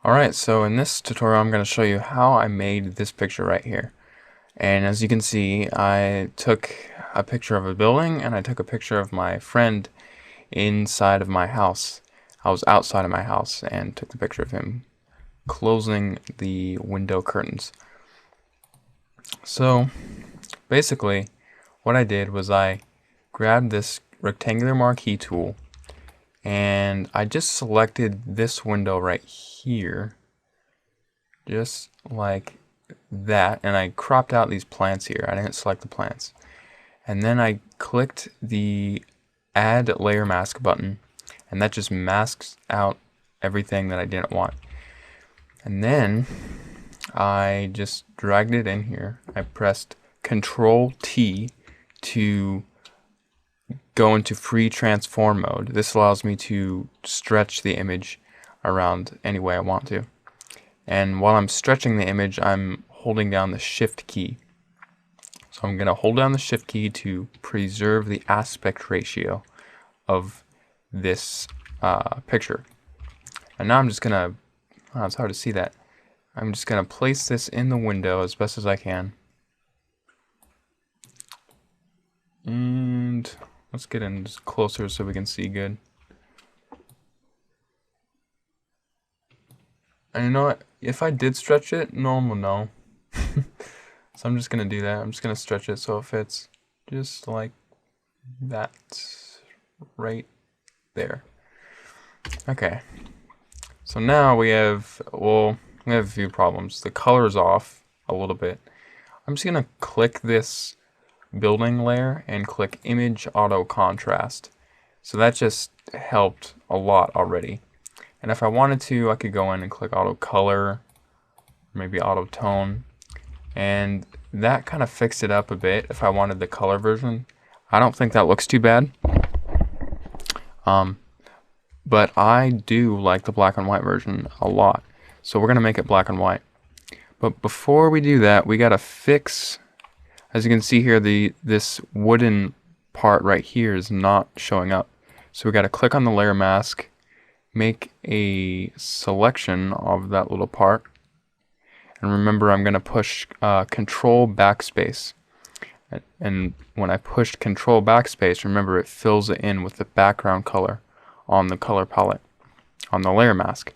Alright, so in this tutorial I'm going to show you how I made this picture right here. And as you can see, I took a picture of a building and I took a picture of my friend inside of my house. I was outside of my house and took the picture of him closing the window curtains. So basically what I did was I grabbed this rectangular marquee tool and I just selected this window right here, just like that, and I cropped out these plants here. I didn't select the plants. And then I clicked the add layer mask button, and that just masks out everything that I didn't want. And then I just dragged it in here. I pressed Control T to go into free transform mode. This allows me to stretch the image around any way I want to. And while I'm stretching the image, I'm holding down the Shift key. So I'm going to hold down the Shift key to preserve the aspect ratio of this picture. And now I'm just going to, it's hard to see that. I'm just going to place this in the window as best as I can. And let's get in just closer so we can see good. And you know what? If I did stretch it, no one will know. So I'm just going to do that. I'm just going to stretch it so it fits just like that right there. Okay. So now we have, we have a few problems. The color's off a little bit. I'm just going to click this building layer and click Image Auto Contrast. So that just helped a lot already. And if I wanted to, I could go in and click Auto Color, maybe Auto Tone, and that kind of fixed it up a bit if I wanted the color version. I don't think that looks too bad. But I do like the black and white version a lot. So we're going to make it black and white. But before we do that, we got to fix, as you can see here, this wooden part right here is not showing up. So we got to click on the layer mask, make a selection of that little part, and remember I'm going to push Control Backspace, and when I pushed Control Backspace, remember it fills it in with the background color on the color palette on the layer mask.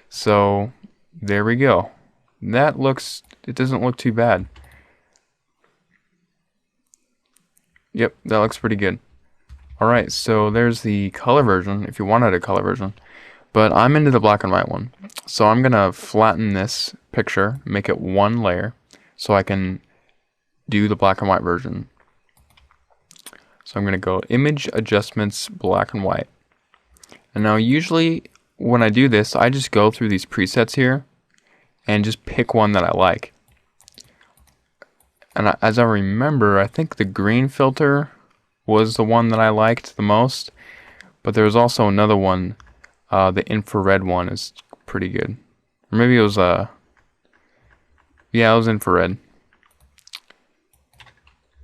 So there we go. It doesn't look too bad. Yep, that looks pretty good. Alright, so there's the color version if you wanted a color version. But I'm into the black and white one. So I'm going to flatten this picture, make it one layer, so I can do the black and white version. So I'm going to go Image Adjustments, Black and White. And now usually when I do this, I just go through these presets here and just pick one that I like. And as I remember, I think the green filter was the one that I liked the most. But there was also another one. The infrared one is pretty good. Or maybe it was yeah, it was infrared.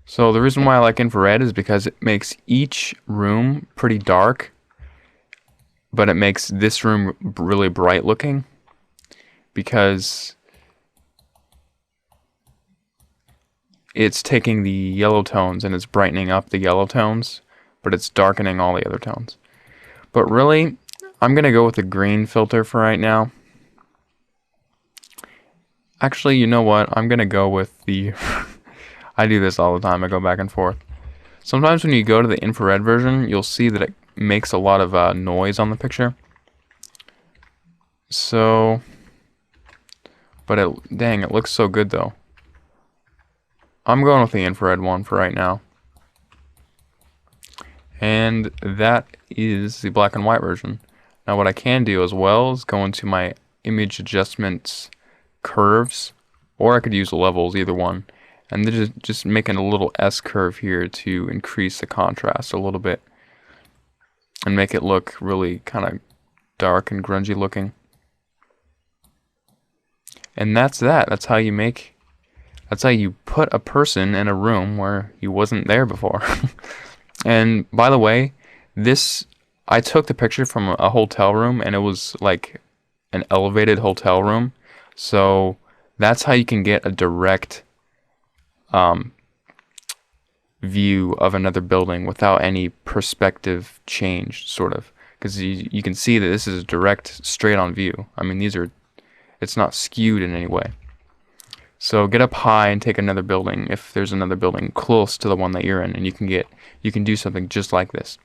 So the reason why I like infrared is because it makes each room pretty dark, but it makes this room really bright looking because it's taking the yellow tones and it's brightening up the yellow tones, but it's darkening all the other tones. But really, I'm going to go with the green filter for right now. Actually, you know what? I'm going to go with the... I do this all the time. I go back and forth. Sometimes when you go to the infrared version, you'll see that it makes a lot of noise on the picture. So... But dang, it looks so good though. I'm going with the infrared one for right now. And that is the black and white version. Now what I can do as well is go into my image adjustments curves, or I could use levels, either one, and then just making a little S curve here to increase the contrast a little bit and make it look really kind of dark and grungy looking. And that's that. That's how you put a person in a room where he wasn't there before. And by the way, I took the picture from a hotel room, and it was like an elevated hotel room. So that's how you can get a direct view of another building without any perspective change, sort of. Because you can see that this is a direct, straight on view. I mean, it's not skewed in any way. So get up high and take another building if there's another building close to the one that you're in, and you can do something just like this.